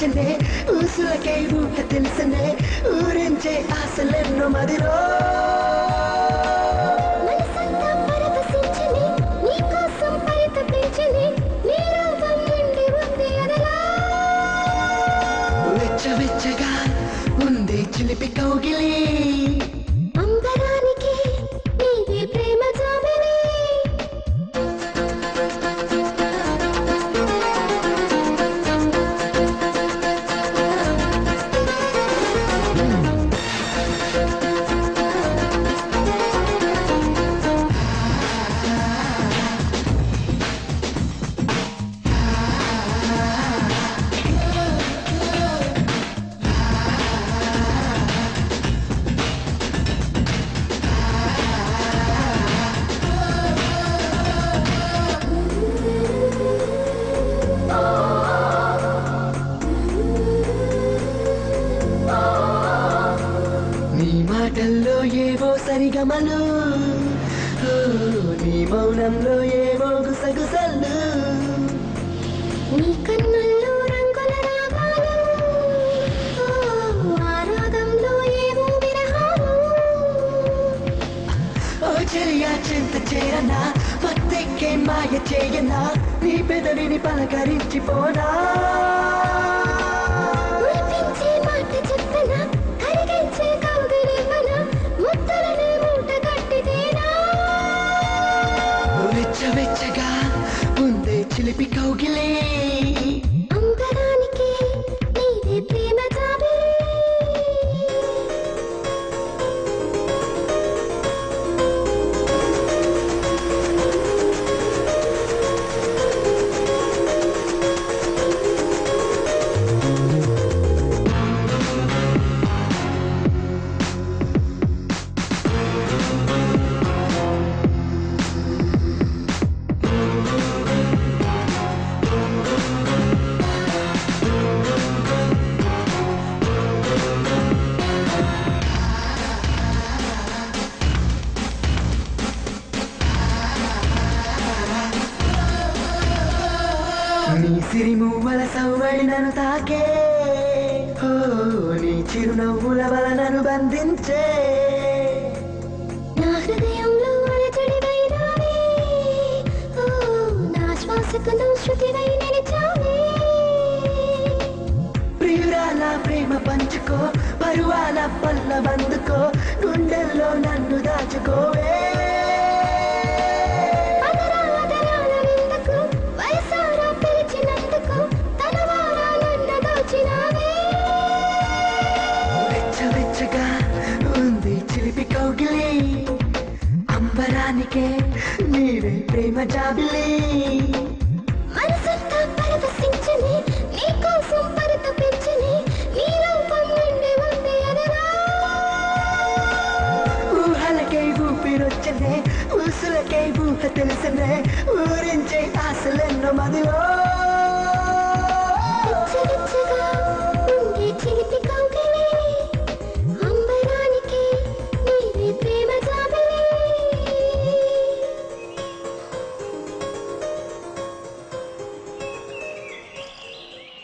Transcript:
వచ్చిందే ఊసులకై ఊహ తెలిసనే ఊరించే ఆశలెన్నో మదిలో వెచ్చగా ఉందే చిలిపి కౌగిలి అంబరానికి నీదే ప్రేమ జాబిలి మాటల్లో ఏవో సరిగమలు నీ మౌనంలో ఏవో గుసగుసలు నీ కన్నుల్లో రంగుల రాగాలు ఆ రాగంలో ఏవో విరహాలు ఓ చెలియా చెంత చేరనా మత్తెక్కే మాయ చేయనా నీ పెదవిని పలకరించిపోనా వెచ్చగా ఉందే చిలిపి కౌగిలే అంబరానికి నీదే ప్రేమ జాబిలి నీ సిరిమువ్వల సౌవడి నన్ను తాకే నీ చిరునవ్వుల వల నన్ను బంధించే నా హృదయంలో అలజడివై రావే నా శ్వాసకు నువ్వు శృతివై నిలిచావే ప్రియురాల ప్రేమ పంచుకో పరువాల పల్ల బందుకో గుండెల్లో నన్ను దాచుకోవే వెచ్చగా ఉంది చిలిపి కౌగిలి అంబరానికే నీవే ప్రేమ జాబిలి మనసంతా పరవశించని నీ కోసం పరితపించని నీ రూపం నిండి ఉంది అదరా ఊహలకై ఊపిరొచ్చనే ఊసులకై ఊహ తెలిసనే ఊరించే ఆశలెన్నో మదిలో